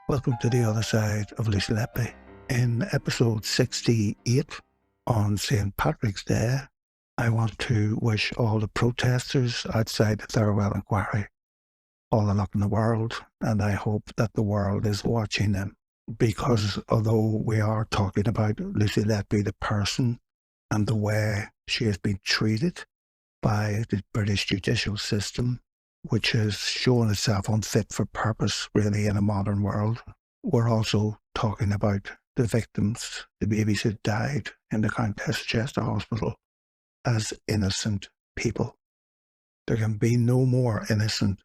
Welcome to the other side of Lucy Letby. In episode 68 on St. Patrick's Day, I want to wish all the protesters outside the Thirlwell Inquiry all the luck in the world, and I hope that the world is watching them. Because although we are talking about Lucy Letby, the person, and the way she has been treated by the British judicial system, which has shown itself unfit for purpose, really, in a modern world. We're also talking about the victims, the babies who died in the Countess of Chester Hospital, as innocent people. There can be no more innocent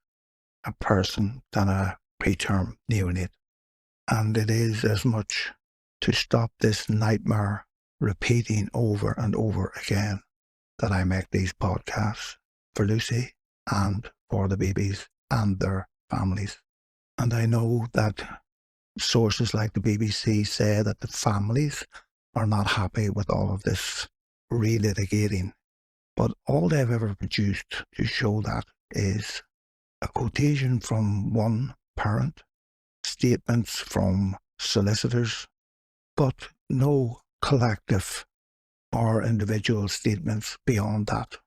a person than a preterm neonate. And it is as much to stop this nightmare repeating over and over again that I make these podcasts for Lucy and for the babies and their families. And I know that sources like the BBC say that the families are not happy with all of this relitigating. But all they've ever produced to show that is a quotation from one parent, statements from solicitors, but no collective or individual statements beyond that.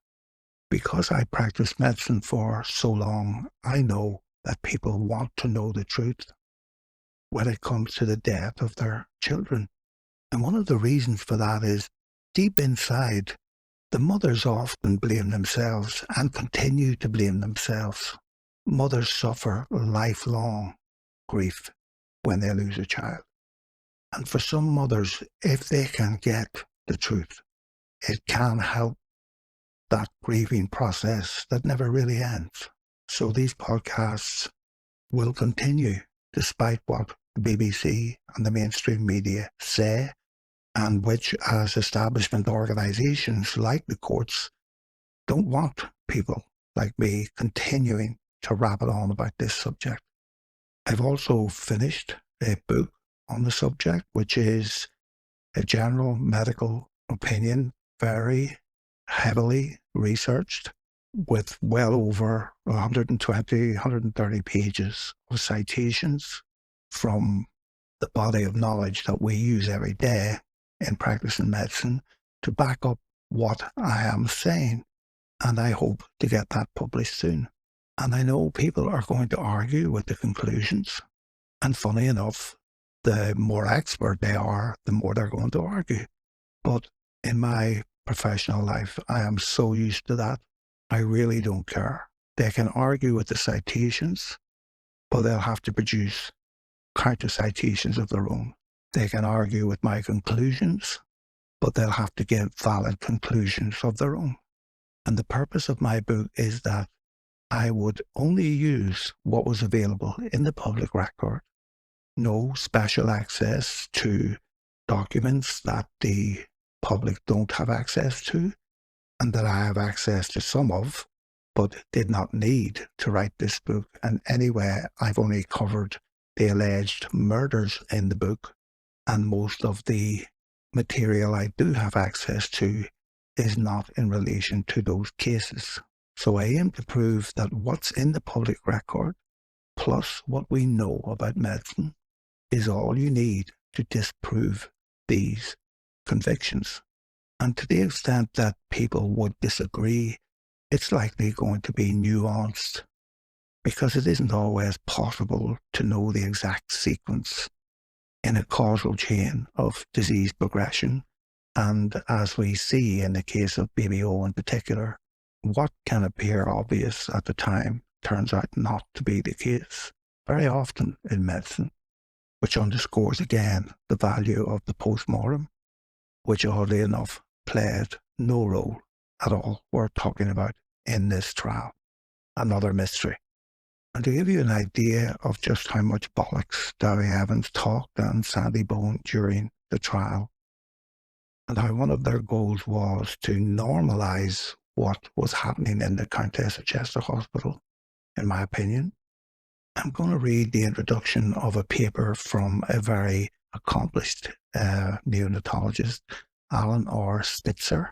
Because I practiced medicine for so long, I know that people want to know the truth when it comes to the death of their children. And one of the reasons for that is, deep inside, the mothers often blame themselves and continue to blame themselves. Mothers suffer lifelong grief when they lose a child. And for some mothers, if they can get the truth, it can help that grieving process that never really ends. So these podcasts will continue despite what the BBC and the mainstream media say, and which, as establishment organisations like the courts, don't want people like me continuing to rabble on about this subject. I've also finished a book on the subject, which is a general medical opinion, very heavily researched, with well over 120, 130 pages of citations from the body of knowledge that we use every day in practicing medicine to back up what I am saying. And I hope to get that published soon. And I know people are going to argue with the conclusions. And funny enough, the more expert they are, the more they're going to argue. But in my professional life, I am so used to that. I really don't care. They can argue with the citations, but they'll have to produce counter citations of their own. They can argue with my conclusions, but they'll have to give valid conclusions of their own. And the purpose of my book is that I would only use what was available in the public record. No special access to documents that the public don't have access to, and that I have access to some of, but did not need to write this book. And anyway, I've only covered the alleged murders in the book, and most of the material I do have access to is not in relation to those cases. So I aim to prove that what's in the public record, plus what we know about medicine, is all you need to disprove these convictions. And to the extent that people would disagree, it's likely going to be nuanced, because it isn't always possible to know the exact sequence in a causal chain of disease progression. And as we see in the case of baby O in particular, what can appear obvious at the time turns out not to be the case very often in medicine, which underscores again the value of the post-mortem, which oddly enough played no role at all worth talking about in this trial. Another mystery. And to give you an idea of just how much bollocks Darry Evans talked and Sandy Bone during the trial, and how one of their goals was to normalise what was happening in the Countess of Chester Hospital, in my opinion, I'm going to read the introduction of a paper from a very accomplished neonatologist, Alan R. Spitzer,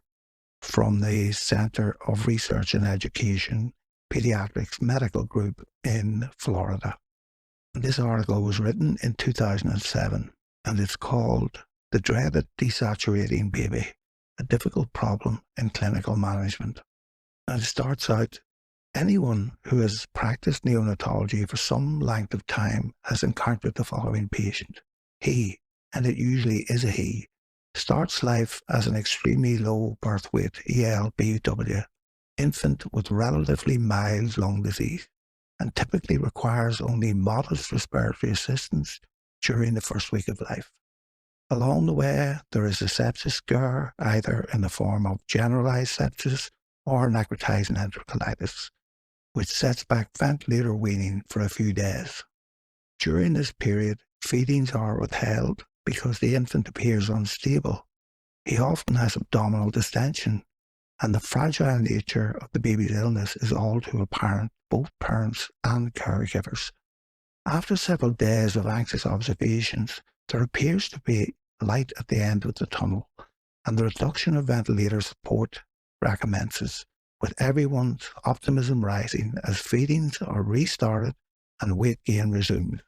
from the Center of Research and Education Pediatrics Medical Group in Florida. This article was written in 2007, and it's called The Dreaded Desaturating Baby, a Difficult Problem in Clinical Management. And it starts out, anyone who has practiced neonatology for some length of time has encountered the following patient. He, and it usually is a he, starts life as an extremely low birth weight ELBW infant with relatively mild lung disease, and typically requires only modest respiratory assistance during the first week of life. Along the way, there is a sepsis scare, either in the form of generalized sepsis or necrotizing enterocolitis, which sets back ventilator weaning for a few days. During this period, feedings are withheld because the infant appears unstable. He often has abdominal distension, and the fragile nature of the baby's illness is all too apparent to both parents and caregivers. After several days of anxious observations, there appears to be light at the end of the tunnel, and the reduction of ventilator support recommences, with everyone's optimism rising as feedings are restarted and weight gain resumed.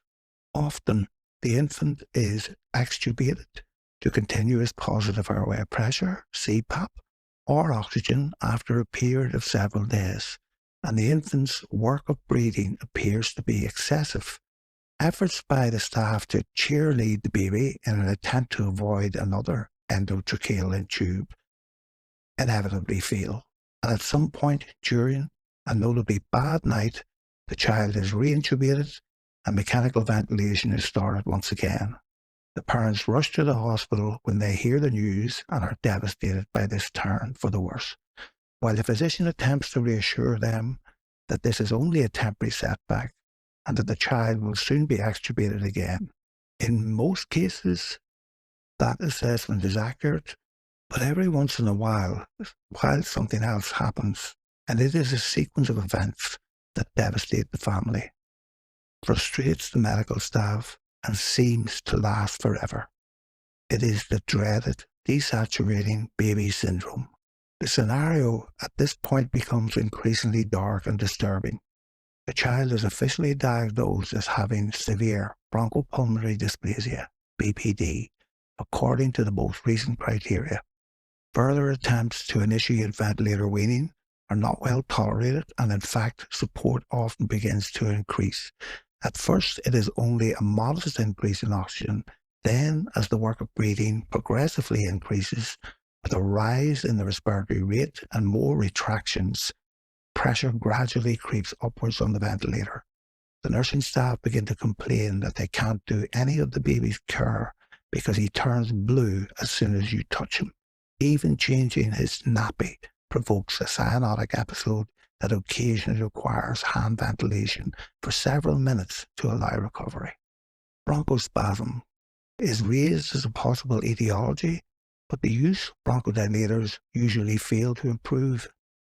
Often, the infant is extubated to continuous positive airway pressure, CPAP, or oxygen after a period of several days, and the infant's work of breathing appears to be excessive. Efforts by the staff to cheerlead the baby in an attempt to avoid another endotracheal tube inevitably fail, and at some point during a notably bad night, the child is reintubated and mechanical ventilation is started once again. The parents rush to the hospital when they hear the news and are devastated by this turn for the worse, while the physician attempts to reassure them that this is only a temporary setback and that the child will soon be extubated again. In most cases, that assessment is accurate, but every once in a while something else happens, and it is a sequence of events that devastate the family, frustrates the medical staff, and seems to last forever. It is the dreaded desaturating baby syndrome. The scenario at this point becomes increasingly dark and disturbing. The child is officially diagnosed as having severe bronchopulmonary dysplasia, BPD, according to the most recent criteria. Further attempts to initiate ventilator weaning are not well tolerated, and in fact, support often begins to increase. At first, it is only a modest increase in oxygen. Then, as the work of breathing progressively increases, with a rise in the respiratory rate and more retractions, pressure gradually creeps upwards on the ventilator. The nursing staff begin to complain that they can't do any of the baby's care because he turns blue as soon as you touch him. Even changing his nappy provokes a cyanotic episode that occasionally requires hand ventilation for several minutes to allow recovery. Bronchospasm is raised as a possible etiology, but the use of bronchodilators usually fail to improve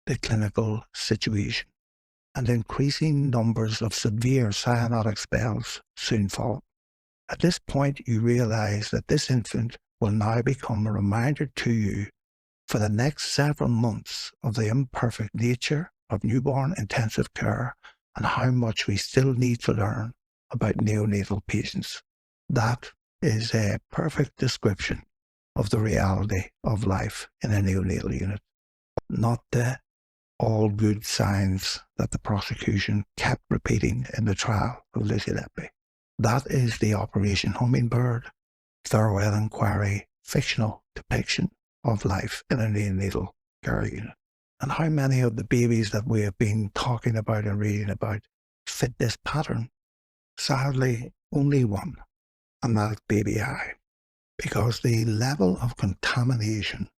the clinical situation, and increasing numbers of severe cyanotic spells soon follow. At this point, you realize that this infant will now become a reminder to you for the next several months of the imperfect nature of newborn intensive care and how much we still need to learn about neonatal patients. That is a perfect description of the reality of life in a neonatal unit, not the all good signs that the prosecution kept repeating in the trial of Lucy Letby. That is the Operation Hummingbird, Thirlwell Inquiry, fictional depiction of life in a neonatal care unit. And how many of the babies that we have been talking about and reading about fit this pattern? Sadly, only one, and that's baby I, because the level of contamination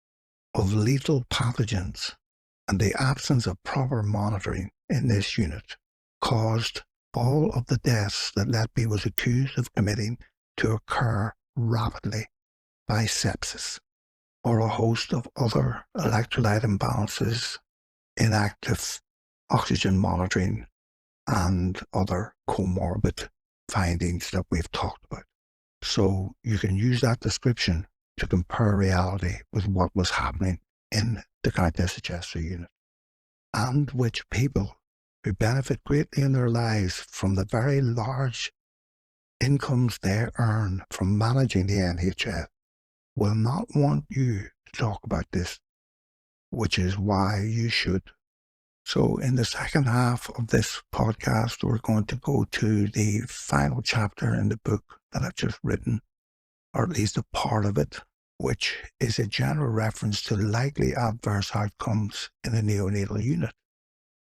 of lethal pathogens and the absence of proper monitoring in this unit caused all of the deaths that Letby was accused of committing to occur rapidly by sepsis or a host of other electrolyte imbalances, inactive oxygen monitoring, and other comorbid findings that we've talked about. So you can use that description to compare reality with what was happening in the Countess of Chester unit, and which people who benefit greatly in their lives from the very large incomes they earn from managing the NHS will not want you to talk about this, which is why you should. So in the second half of this podcast, we're going to go to the final chapter in the book that I've just written, or at least a part of it, which is a general reference to likely adverse outcomes in the neonatal unit.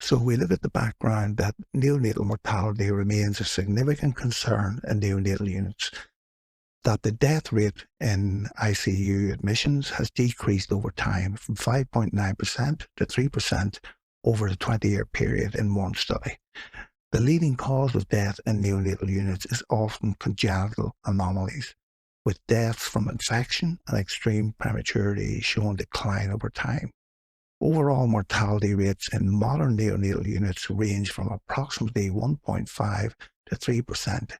So we look at the background that neonatal mortality remains a significant concern in neonatal units, that the death rate in ICU admissions has decreased over time from 5.9% to 3% over the 20-year period in one study. The leading cause of death in neonatal units is often congenital anomalies, with deaths from infection and extreme prematurity showing decline over time. Overall mortality rates in modern neonatal units range from approximately 1.5 to 3%,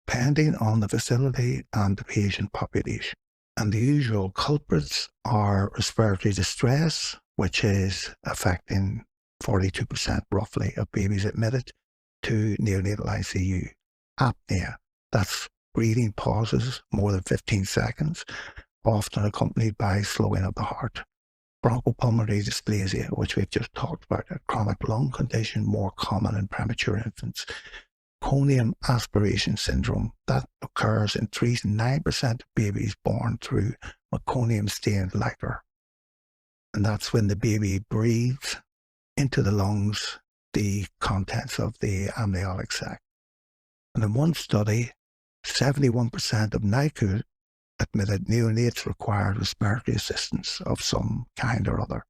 depending on the facility and the patient population. And the usual culprits are respiratory distress, which is affecting 42% roughly of babies admitted to neonatal ICU. Apnea, that's breathing pauses more than 15 seconds, often accompanied by slowing of the heart. Bronchopulmonary dysplasia, which we've just talked about, a chronic lung condition more common in premature infants. Meconium aspiration syndrome, that occurs in 3 to 9% of babies born through meconium-stained liquor. And that's when the baby breathes into the lungs the contents of the amniotic sac. And in one study, 71% of NICU admitted neonates required respiratory assistance of some kind or other.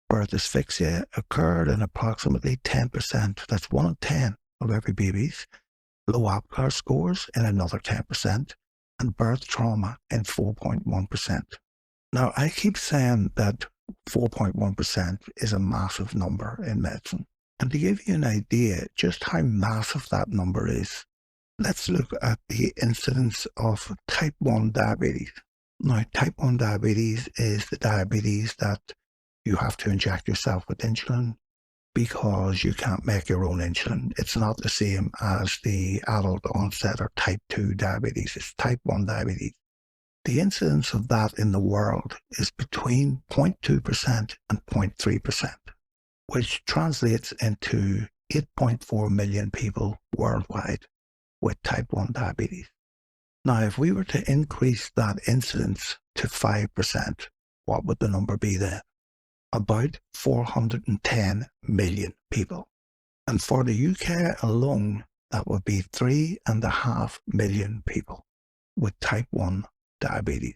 Birth asphyxia occurred in approximately 10%, that's 1 in 10 of every baby's, low APGAR scores in another 10%, and birth trauma in 4.1%. Now, I keep saying that 4.1% is a massive number in medicine. And to give you an idea just how massive that number is, let's look at the incidence of type 1 diabetes. Now, type 1 diabetes is the diabetes that you have to inject yourself with insulin because you can't make your own insulin. It's not the same as the adult onset or type 2 diabetes. It's type 1 diabetes. The incidence of that in the world is between 0.2% and 0.3%, which translates into 8.4 million people worldwide with type 1 diabetes. Now, if we were to increase that incidence to 5%, what would the number be then? About 410 million people. And for the UK alone, that would be 3.5 million people with type 1 diabetes.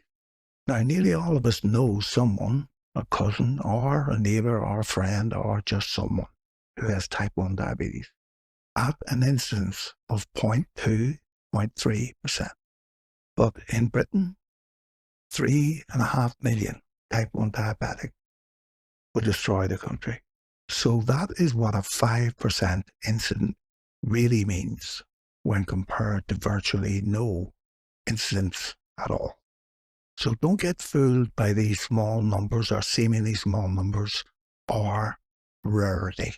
Now, nearly all of us know someone, a cousin or a neighbour or a friend or just someone who has type 1 diabetes at an incidence of 0.2, 0.3%. But in Britain, 3.5 million type 1 diabetic would destroy the country. So that is what a 5% incident really means when compared to virtually no incidence at all. So don't get fooled by these small numbers or seemingly small numbers or rarity.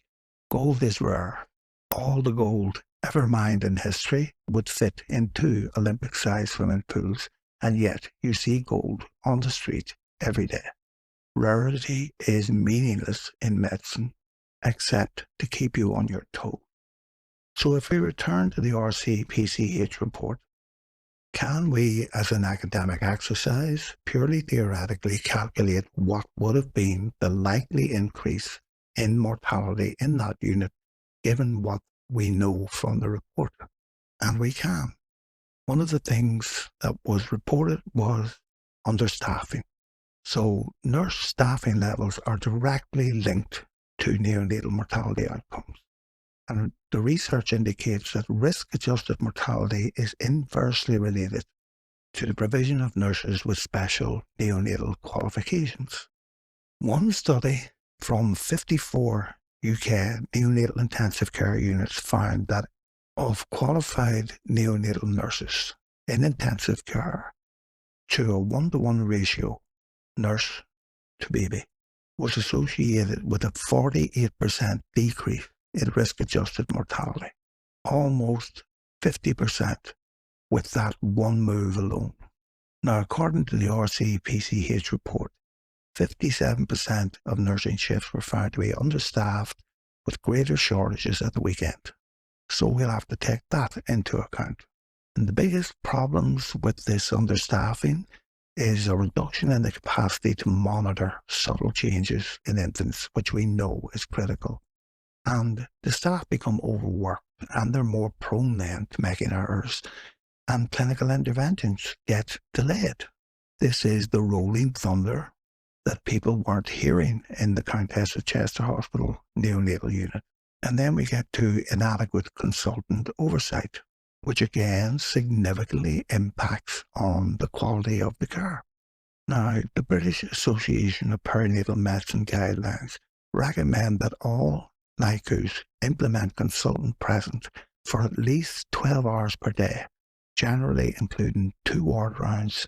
Gold is rare. All the gold ever mined in history would fit in 2 Olympic-sized swimming pools, and yet you see gold on the street every day. Rarity is meaningless in medicine, except to keep you on your toes. So if we return to the RCPCH report, can we, as an academic exercise, purely theoretically calculate what would have been the likely increase in mortality in that unit, given what we know from the report? And we can. One of the things that was reported was understaffing. So nurse staffing levels are directly linked to neonatal mortality outcomes. And the research indicates that risk-adjusted mortality is inversely related to the provision of nurses with special neonatal qualifications. One study from 54 UK neonatal intensive care units found that of qualified neonatal nurses in intensive care, to a 1-to-1 ratio, nurse to baby, was associated with a 48% decrease in risk-adjusted mortality. Almost 50% with that one move alone. Now, according to the RCPCH report, 57% of nursing shifts were found to be understaffed with greater shortages at the weekend. So we'll have to take that into account. And the biggest problems with this understaffing is a reduction in the capacity to monitor subtle changes in infants, which we know is critical. And the staff become overworked and they're more prone then to making errors, and clinical interventions get delayed. This is the rolling thunder that people weren't hearing in the Countess of Chester Hospital neonatal unit. And then we get to inadequate consultant oversight, which again significantly impacts on the quality of the care. Now, the British Association of Perinatal Medicine guidelines recommend that all NICUs implement consultant presence for at least 12 hours per day, generally including 2 ward rounds,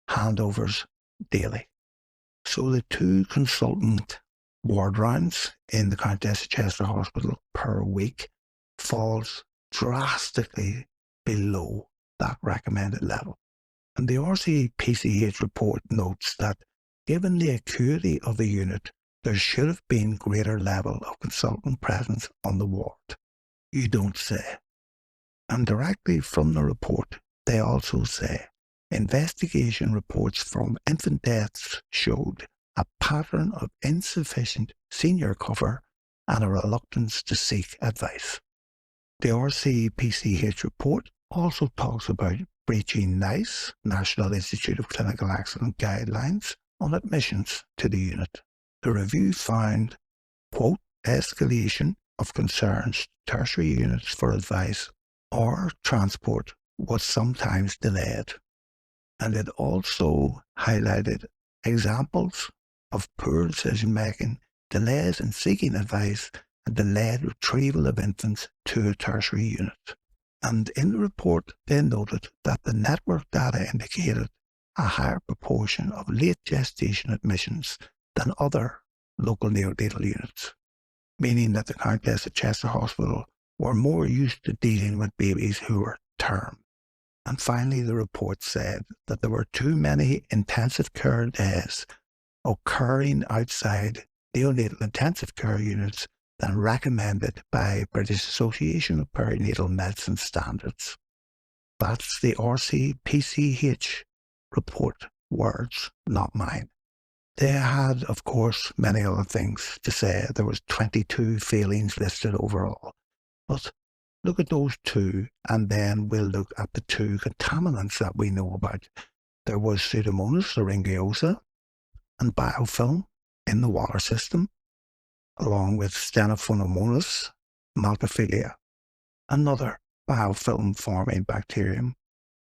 handovers daily. So the 2 consultant ward rounds in the Countess of Chester Hospital per week falls drastically below that recommended level. And the RCPCH report notes that given the acuity of the unit, there should have been greater level of consultant presence on the ward. You don't say. And directly from the report, they also say, investigation reports from infant deaths showed a pattern of insufficient senior cover and a reluctance to seek advice. The RCPCH report also talks about breaching NICE, National Institute of Clinical Accident guidelines, on admissions to the unit. The review found, quote, escalation of concerns to tertiary units for advice or transport was sometimes delayed. And it also highlighted examples of poor decision-making, delays in seeking advice, and delayed retrieval of infants to a tertiary unit. And in the report, they noted that the network data indicated a higher proportion of late gestation admissions than other local neonatal units, meaning that the Countess of Chester Hospital were more used to dealing with babies who were term. And finally, the report said that there were too many intensive care days occurring outside neonatal intensive care units than recommended by British Association of Perinatal Medicine standards. That's the RCPCH report words, not mine. They had, of course, many other things to say. There was 22 failings listed overall. But look at those 2, and then we'll look at the 2 contaminants that we know about. There was Pseudomonas aeruginosa and biofilm in the water system, along with Stenophonomonas maltophilia, another biofilm-forming bacterium,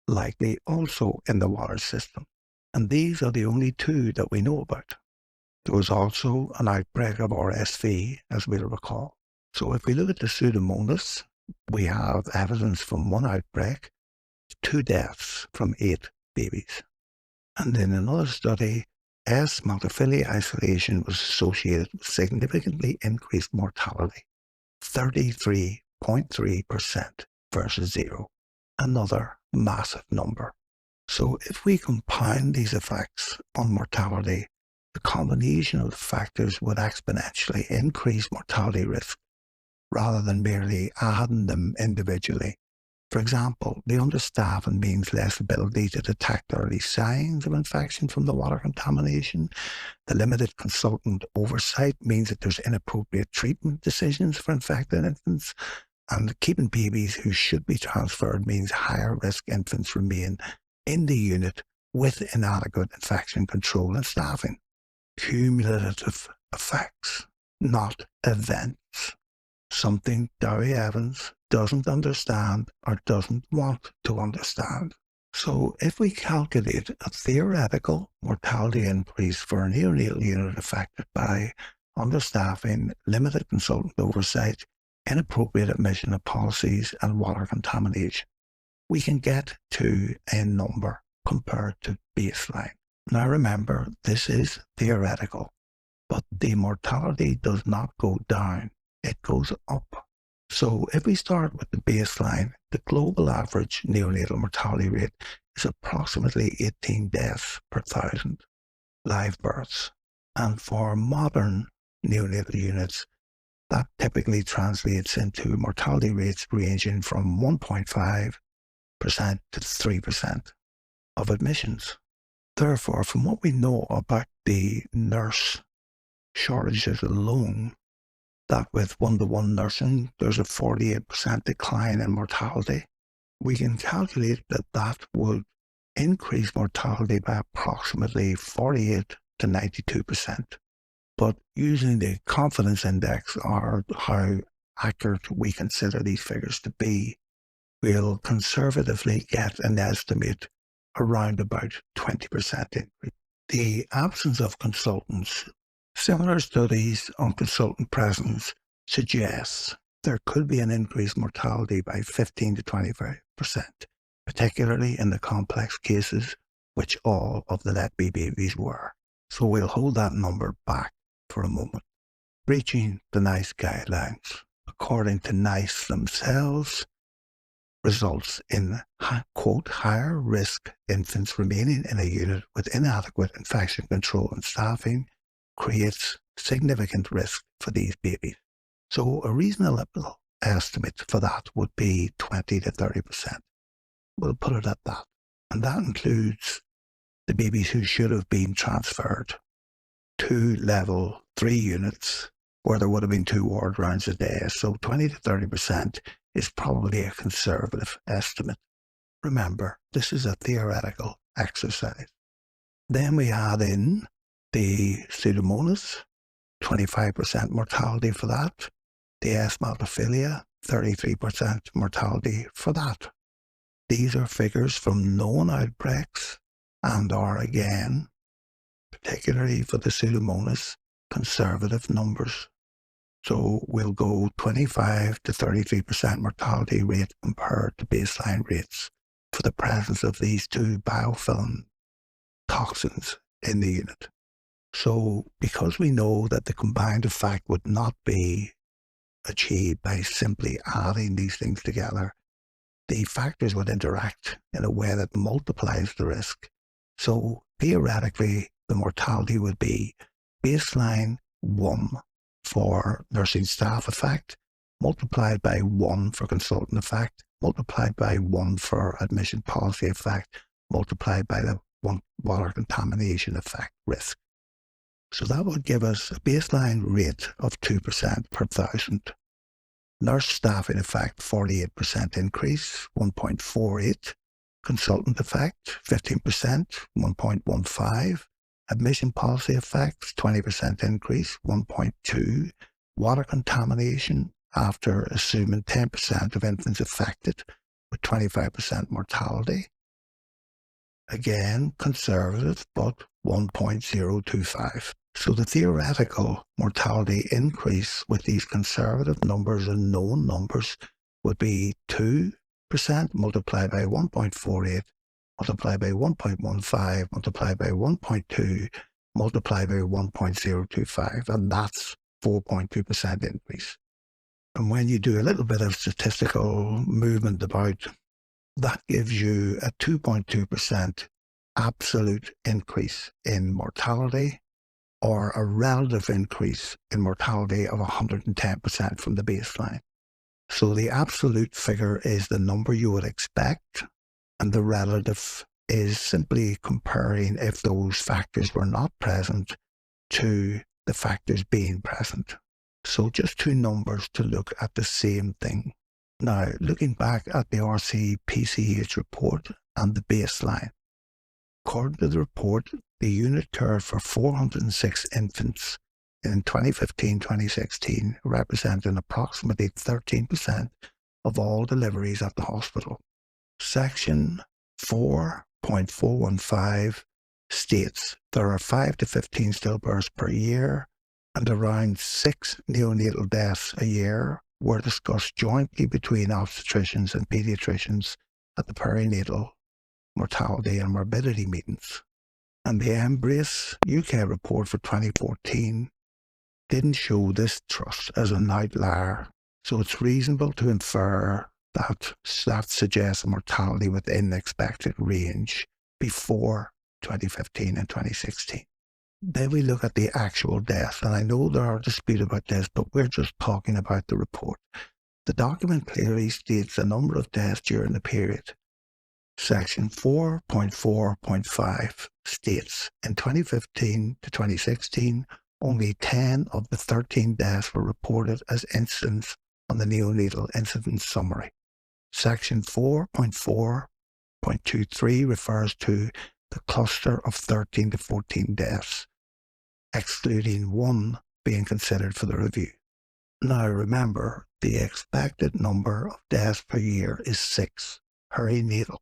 likely also in the water system. And these are the only 2 that we know about. There was also an outbreak of RSV, as we'll recall. So if we look at the Pseudomonas, we have evidence from 1 outbreak, 2 deaths from 8 babies. And in another study, S. maltophilia isolation was associated with significantly increased mortality, 33.3% versus 0. Another massive number. So if we compound these effects on mortality, the combination of the factors would exponentially increase mortality risk rather than merely adding them individually. For example, the understaffing means less ability to detect early signs of infection from the water contamination. The limited consultant oversight means that there's inappropriate treatment decisions for infected infants. And keeping babies who should be transferred means higher risk infants remain in the unit with inadequate infection control and staffing. Cumulative effects, not events. Something Dowie Evans doesn't understand or doesn't want to understand. So if we calculate a theoretical mortality increase for a neonatal unit affected by understaffing, limited consultant oversight, inappropriate admission of policies, and water contamination, we can get to a number compared to baseline. Now remember, this is theoretical, but the mortality does not go down, it goes up. So if we start with the baseline, the global average neonatal mortality rate is approximately 18 deaths per 1,000 live births. And for modern neonatal units, that typically translates into mortality rates ranging from 1.5% to 3% of admissions. Therefore, from what we know about the nurse shortages alone, that with one-to-one nursing, there's a 48% decline in mortality. We can calculate that that would increase mortality by approximately 48 to 92%. But using the confidence index, or how accurate we consider these figures to be, we'll conservatively get an estimate around about 20% increase. The absence of consultants. Similar studies on consultant presence suggests there could be an increased mortality by 15 to 25%, particularly in the complex cases, which all of the Letby babies were. So we'll hold that number back for a moment. Breaching the NICE guidelines, according to NICE themselves, results in, quote, higher risk infants remaining in a unit with inadequate infection control and staffing, creates significant risk for these babies. So a reasonable estimate for that would be 20 to 30%. We'll put it at that. And that includes the babies who should have been transferred to level 3 units where there would have been 2 ward rounds a day. So 20 to 30% is probably a conservative estimate. Remember, this is a theoretical exercise. Then we add in the Pseudomonas, 25% mortality for that. The S. multifida, 33% mortality for that. These are figures from known outbreaks and are, again, particularly for the Pseudomonas, conservative numbers. So we'll go 25 to 33% mortality rate compared to baseline rates for the presence of these 2 biofilm toxins in the unit. So because we know that the combined effect would not be achieved by simply adding these things together, the factors would interact in a way that multiplies the risk. So theoretically, the mortality would be baseline 1 for nursing staff effect, multiplied by 1 for consultant effect, multiplied by 1 for admission policy effect, multiplied by the water contamination effect risk. So that would give us a baseline rate of 2% per 1,000. Nurse staffing effect, 48% increase, 1.48. Consultant effect, 15%, 1.15. Admission policy effects, 20% increase, 1.2. Water contamination, after assuming 10% of infants affected with 25% mortality. Again, conservative, but 1.025. So the theoretical mortality increase with these conservative numbers and known numbers would be 2% multiplied by 1.48, multiplied by 1.15, multiplied by 1.2, multiplied by 1.025, and that's 4.2% increase. And when you do a little bit of statistical movement about, that gives you a 2.2% absolute increase in mortality, or a relative increase in mortality of 110% from the baseline. So the absolute figure is the number you would expect, and the relative is simply comparing if those factors were not present to the factors being present. So just 2 numbers to look at the same thing. Now, looking back at the RCPCH report and the baseline, according to the report, the unit cared for 406 infants in 2015-2016, representing approximately 13% of all deliveries at the hospital. Section 4.415 states there are 5 to 15 stillbirths per year, and around 6 neonatal deaths a year were discussed jointly between obstetricians and pediatricians at the perinatal mortality and morbidity meetings. And the Embrace UK report for 2014 didn't show this trust as an outlier, So it's reasonable to infer that suggests a mortality within the expected range before 2015 and 2016. Then we look at the actual deaths, and I know there are disputes about this, but we're just talking about the report. The document clearly states the number of deaths during the period. Section 4.4.5 states, in 2015 to 2016, only 10 of the 13 deaths were reported as incidents on the neonatal incident summary. Section 4.4.23 refers to the cluster of 13 to 14 deaths, excluding one being considered for the review. Now remember, the expected number of deaths per year is 6, perinatal.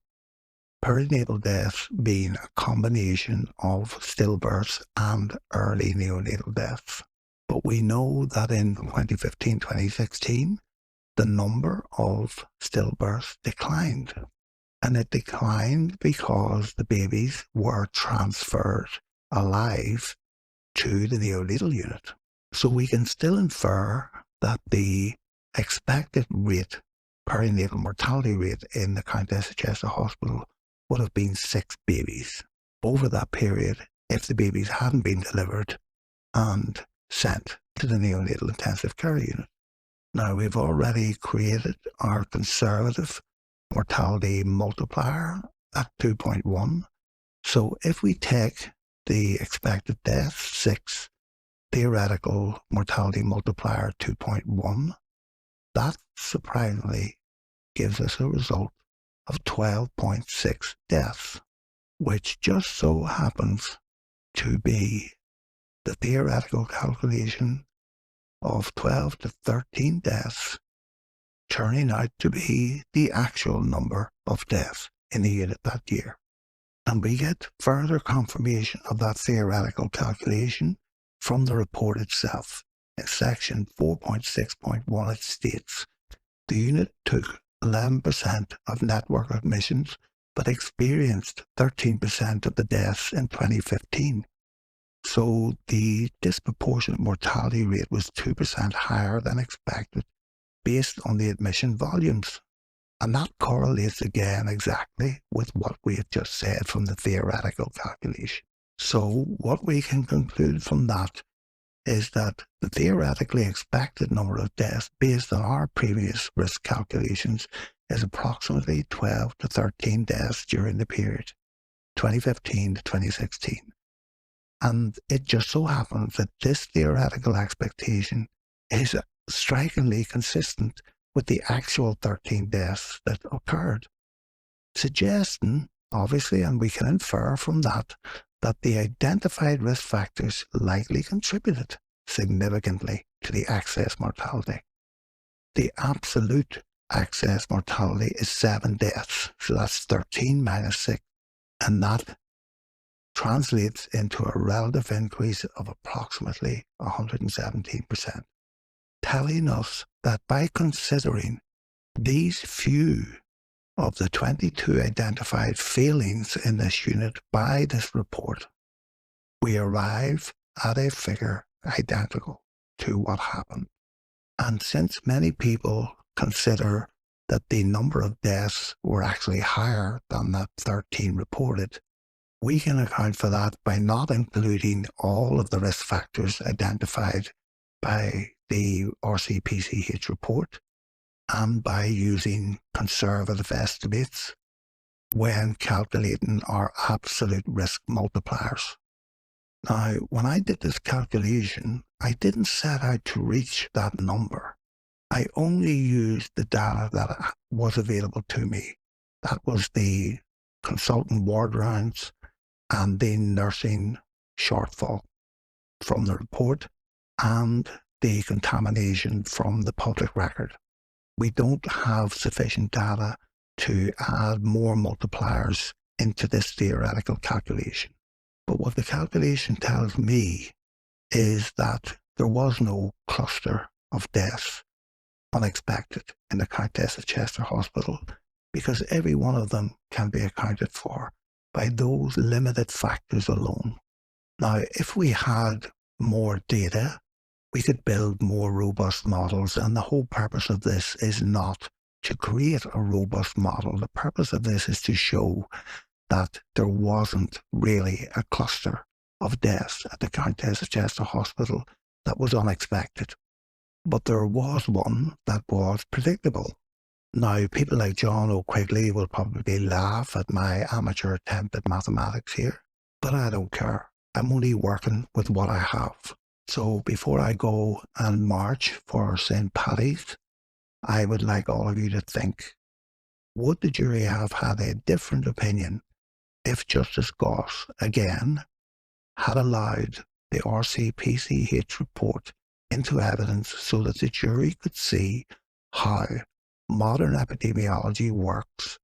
Perinatal deaths being a combination of stillbirths and early neonatal deaths. But we know that in 2015-2016, the number of stillbirths declined. And it declined because the babies were transferred alive to the neonatal unit. So we can still infer that the expected rate, perinatal mortality rate in the Countess of Chester Hospital would have been 6 babies over that period if the babies hadn't been delivered and sent to the neonatal intensive care unit. Now, we've already created our conservative mortality multiplier at 2.1. So if we take the expected deaths, 6, theoretical mortality multiplier 2.1, that surprisingly gives us a result of 12.6 deaths, which just so happens to be the theoretical calculation of 12 to 13 deaths turning out to be the actual number of deaths in the unit that year. And we get further confirmation of that theoretical calculation from the report itself. In section 4.6.1 it states, the unit took 11% of network admissions but experienced 13% of the deaths in 2015. So the disproportionate mortality rate was 2% higher than expected based on the admission volumes. And that correlates again exactly with what we had just said from the theoretical calculation. So what we can conclude from that is that the theoretically expected number of deaths based on our previous risk calculations is approximately 12 to 13 deaths during the period 2015 to 2016. And it just so happens that this theoretical expectation is strikingly consistent with the actual 13 deaths that occurred, suggesting, obviously, and we can infer from that, that the identified risk factors likely contributed significantly to the excess mortality. The absolute excess mortality is 7 deaths, so that's 13 minus 6, and that translates into a relative increase of approximately 117%, telling us that by considering these few of the 22 identified failings in this unit by this report, we arrive at a figure identical to what happened. And since many people consider that the number of deaths were actually higher than that 13 reported, we can account for that by not including all of the risk factors identified by the RCPCH report and by using conservative estimates when calculating our absolute risk multipliers. Now, when I did this calculation, I didn't set out to reach that number. I only used the data that was available to me. That was the consultant ward rounds and the nursing shortfall from the report and the contamination from the public record. We don't have sufficient data to add more multipliers into this theoretical calculation. But what the calculation tells me is that there was no cluster of deaths unexpected in the Countess of Chester Hospital because every one of them can be accounted for by those limited factors alone. Now, if we had more data, we could build more robust models, and the whole purpose of this is not to create a robust model. The purpose of this is to show that there wasn't really a cluster of deaths at the Countess of Chester Hospital that was unexpected. But there was one that was predictable. Now, people like John O'Quigley will probably laugh at my amateur attempt at mathematics here, but I don't care. I'm only working with what I have. So before I go and march for St. Paddy's, I would like all of you to think, would the jury have had a different opinion if Justice Goss, again, had allowed the RCPCH report into evidence so that the jury could see how modern epidemiology works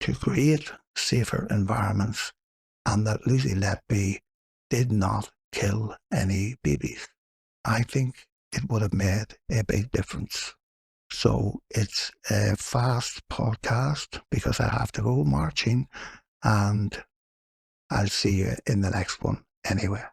to create safer environments, and that Lucy Letby did not kill any babies? I think it would have made a big difference. So it's a fast podcast because I have to go marching, and I'll see you in the next one anyway.